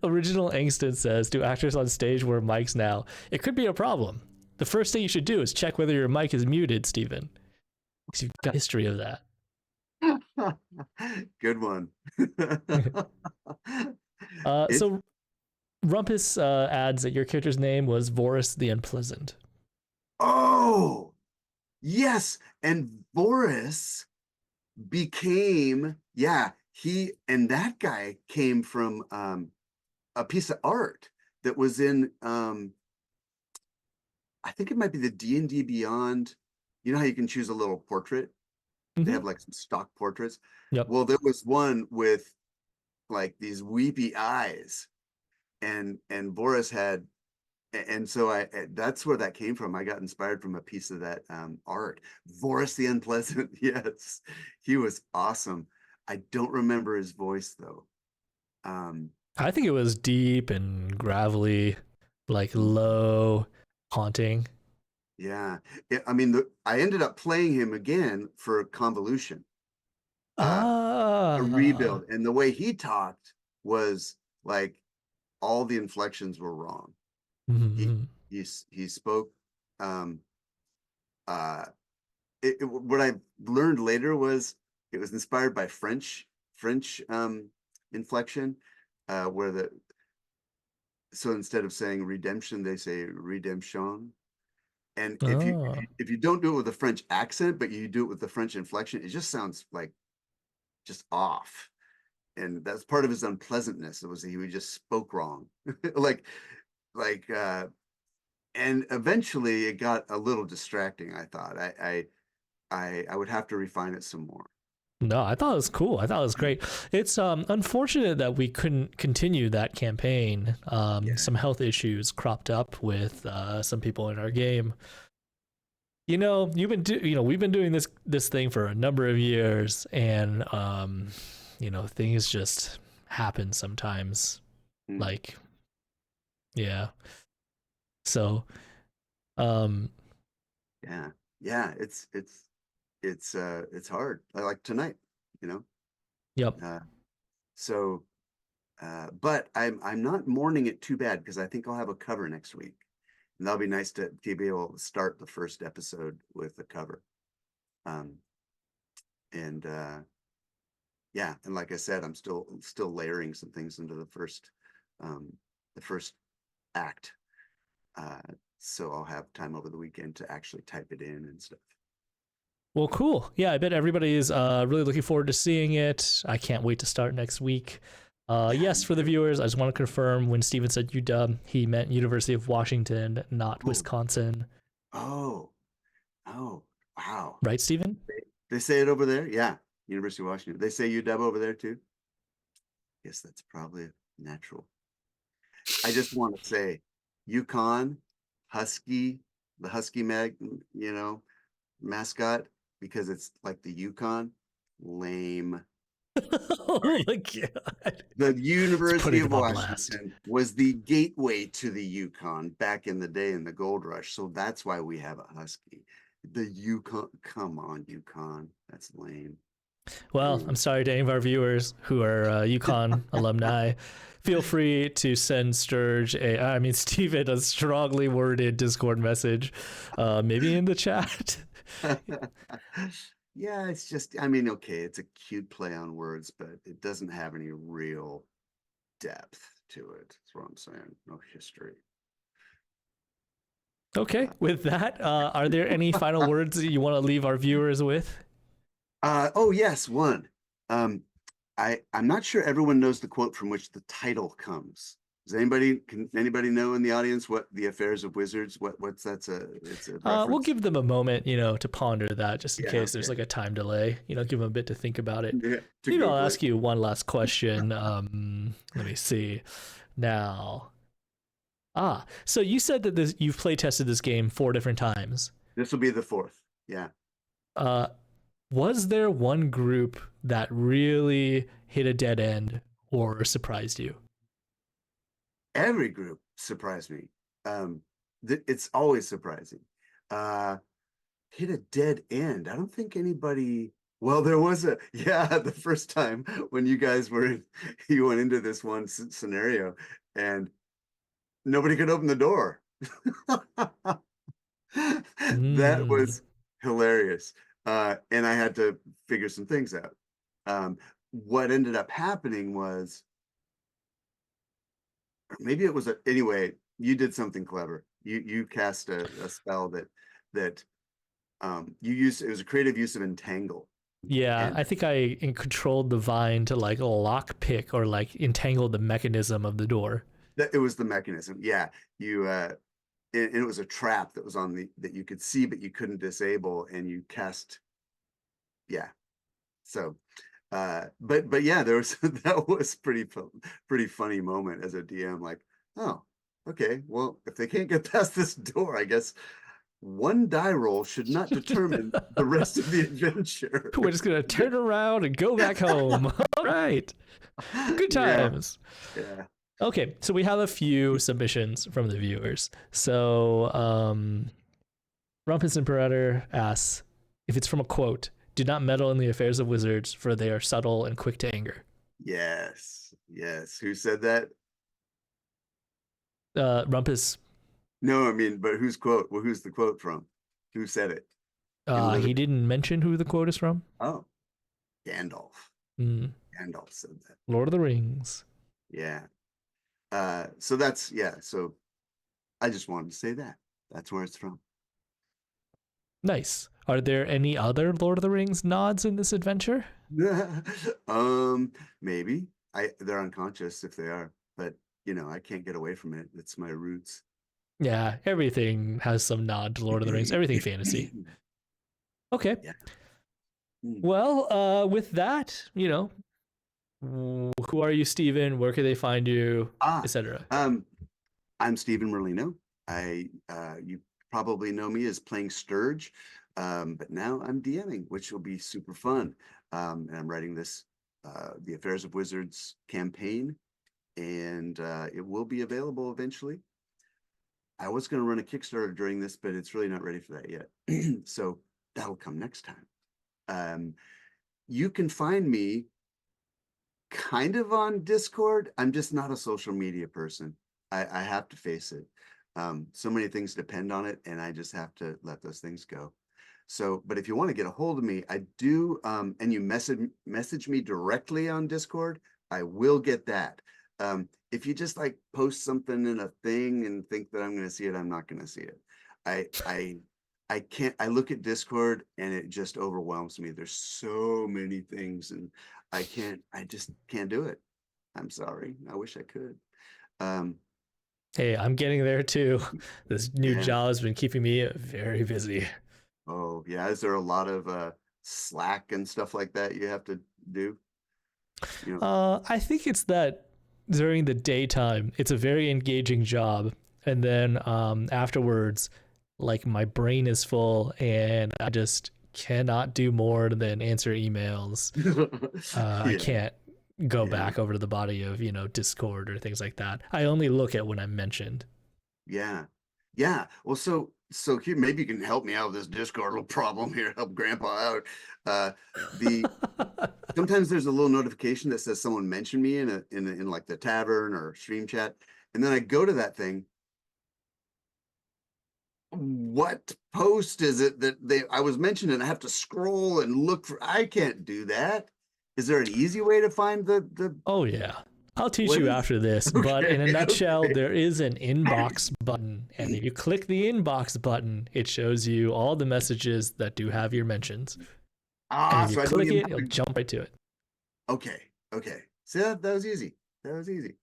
Original Angston says, do actors on stage wear mics now? It could be a problem. The first thing you should do is check whether your mic is muted, Stephen, because you've got history of that. Good one. It So Rumpus adds that your character's name was Vorus the Unpleasant. oh yes, and Boris became, yeah, he and that guy came from a piece of art that was in I think it might be the D&D Beyond. You know how you can choose a little portrait? They Mm-hmm. have like some stock portraits. Yep. Well, there was one with like these weepy eyes, and Boris had And so that's where that came from. I got inspired from a piece of that art. Voris the Unpleasant. Yes, he was awesome. I don't remember his voice though. Um, I think it was deep and gravelly, like low, haunting. yeah, I mean, I ended up playing him again for Convolution, uh, a Ah. rebuild, and the way he talked was like all the inflections were wrong. He Mm-hmm. he spoke. Um, uh, what I learned later was it was inspired by French inflection, where the so instead of saying redemption, they say redemption. And Oh. if you don't do it with a French accent, but you do it with the French inflection, it just sounds like just off. And that's part of his unpleasantness. It was he just spoke wrong, like like. And eventually, it got a little distracting. I thought I would have to refine it some more. No, I thought it was cool. I thought it was great. It's unfortunate that we couldn't continue that campaign. Yeah. Some health issues cropped up with some people in our game. We've been doing this thing for a number of years, and things just happen sometimes. Mm. Like, yeah. So, um, Yeah. Yeah. It's hard. Like tonight, you know. yep. Uh, so but I'm not mourning it too bad because I think I'll have a cover next week. And that'll be nice to be able to start the first episode with a cover. Um and yeah, and like I said, I'm still layering some things into um the first act. Uh so I'll have time over the weekend to actually type it in and stuff. Well, cool. Yeah, I bet everybody is really looking forward to seeing it. I can't wait to start next week. Yeah. Yes, for the viewers, I just want to confirm when Steven said UW, he meant University of Washington, not Oh, Wisconsin. oh, oh, wow. Right, Steven? They say it over there? Yeah. University of Washington. They say UW over there too? Yes, that's probably natural. I just want to say Yukon, Husky, the Husky mascot, because it's like the Yukon. Lame. Oh my god. The It's University putting of him on blast. Washington was the gateway to the Yukon back in the day in the gold rush. So that's why we have a Husky. The Yukon, come on, Yukon. That's lame. Well, I'm Rude. sorry to any of our viewers who are UConn alumni. Feel free to send Steven, a strongly worded Discord message, maybe in the chat. Yeah, it's just, I mean, okay, it's a cute play on words, but it doesn't have any real depth to it. That's what I'm saying. No history. Okay, with that, are there any final words that you want to leave our viewers with? Oh yes, one. Um, I'm not sure everyone knows the quote from which the title comes. Can anybody know in the audience what the affairs of wizards? What's that's a it's a We'll reference. give them a moment, to ponder that, just in Yeah, case there's okay. like a time delay. Give them a bit to think about it. Yeah, to Maybe I'll Google it. ask you one last question. Let me see. Now, so you said that you've play tested this game 4 different times. This will be the fourth. Yeah. Uh, was there one group that really hit a dead end or surprised you? Every group surprised me. Um, it's always surprising. Uh, hit a dead end. I don't think anybody. Well, there was yeah, the first time when you went into this one scenario and nobody could open the door. That Mm, was hilarious. And I had to figure some things out. What ended up happening was maybe it was anyway, you did something clever. You cast a spell that you used it was a creative use of entangle. yeah, And I think I controlled the vine to like lock pick or like entangle the mechanism of the door. that it was the mechanism. Yeah. You and it was a trap that was on the that you could see but you couldn't disable and you cast yeah. So but yeah, there was that was pretty funny moment as a DM, like, oh, Okay, well, if they can't get past this door, I guess one die roll should not determine the rest of the adventure. We're just gonna turn around and go back home. All right, good Yeah, times. yeah. Okay, so we have a few submissions from the viewers. So, Rumpus Imperator asks if it's from a quote: "Do not meddle in the affairs of wizards, for they are subtle and quick to anger." Yes, yes. Who said that? Rumpus, No, I mean, but whose quote? Well, who's the quote from? Who said it? In he literature. didn't mention who the quote is from. Oh, Gandalf. Mm, Gandalf said that. Lord of the Rings. Yeah. So that's yeah. So I just wanted to say that. That's where it's from. Nice. Are there any other Lord of the Rings nods in this adventure? um, maybe. They're unconscious if they are, but I can't get away from it. It's my roots. Yeah, everything has some nod to Lord of the Rings. Everything fantasy. Okay. Yeah. Mm. Well, with that, who are you, Steven? Where can they find you, Ah, etc.? I'm Stephen Merlino. You probably know me as playing Sturge, but now I'm DMing, which will be super fun. And I'm writing this, the Affairs of Wizards campaign, and it will be available eventually. I was going to run a Kickstarter during this, but it's really not ready for that yet. So that'll come next time. You can find me kind of on Discord. I'm just not a social media person. I have to face it. So many things depend on it, and I just have to let those things go. So, but if you want to get a hold of me, I do, and you message me directly on Discord, I will get that. If you just like post something in a thing and think that I'm going to see it, I'm not going to see it. I can't. I look at Discord and it just overwhelms me. There's so many things, and I just can't do it. I'm sorry. I wish I could. Hey, I'm getting there too. This new Yeah. job has been keeping me very busy. Oh, yeah. Is there a lot of Slack and stuff like that you have to do? I think it's that during the daytime, it's a very engaging job, and then afterwards, like my brain is full, and I just cannot do more than answer emails. I Yeah, can't go yeah, back over to the body of Discord or things like that. I only look at when I'm mentioned. yeah, yeah. Well, so here maybe you can help me out with this Discord little problem here. Help Grandpa out. The Sometimes there's a little notification that says someone mentioned me in like the tavern or stream chat, and then I go to that thing. What post is it that I was mentioned, and I have to scroll and look for? I can't do that. Is there an easy way to find the Oh yeah. I'll teach what you is after this, but okay, in a nutshell, okay. there is an inbox button, and if you click the inbox button, it shows you all the messages that do have your mentions. And if you So I don't click even it, have it'll to. jump right to it. Okay. See, that was easy. That was easy.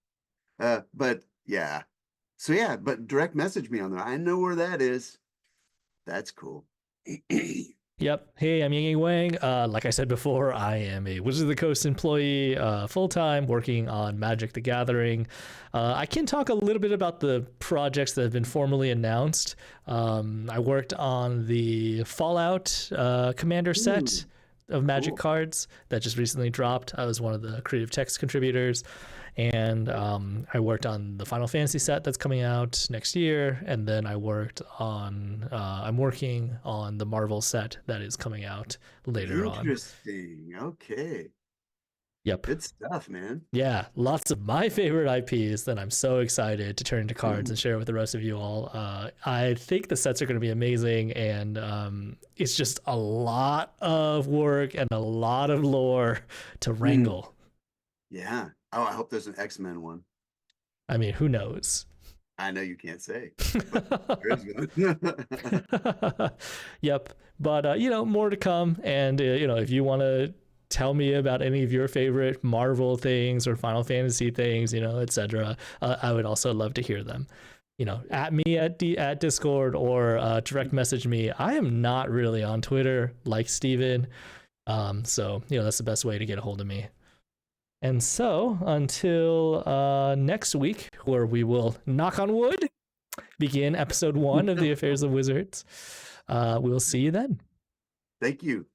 But yeah. So yeah, but direct message me on there. I know where that is. That's cool. Yep. Hey, I'm Ying Wang. Like I said before, I am a Wizard of the Coast employee, full time, working on Magic the Gathering. I can talk a little bit about the projects that have been formally announced. I worked on the Fallout Commander set Ooh, of Magic cool. cards that just recently dropped. I was one of the creative text contributors. And I worked on the Final Fantasy set that's coming out next year, and then I'm working on the Marvel set that is coming out later on. Interesting. Okay. Yep. Good stuff, man. Yeah, lots of my favorite IPs that I'm so excited to turn into cards and share with the rest of you all. I think the sets are going to be amazing, and it's just a lot of work and a lot of lore to wrangle. Yeah. Oh, I hope there's an X-Men one. I mean, who knows? I know you can't say, but there is one. Yep. But more to come. And if you want to tell me about any of your favorite Marvel things or Final Fantasy things, etc., I would also love to hear them. At me at Discord, or direct message me. I am not really on Twitter like Steven. So that's the best way to get a hold of me. And so until next week, where we will, knock on wood, begin episode 1 of the Affairs of Wizards, we'll see you then. Thank you.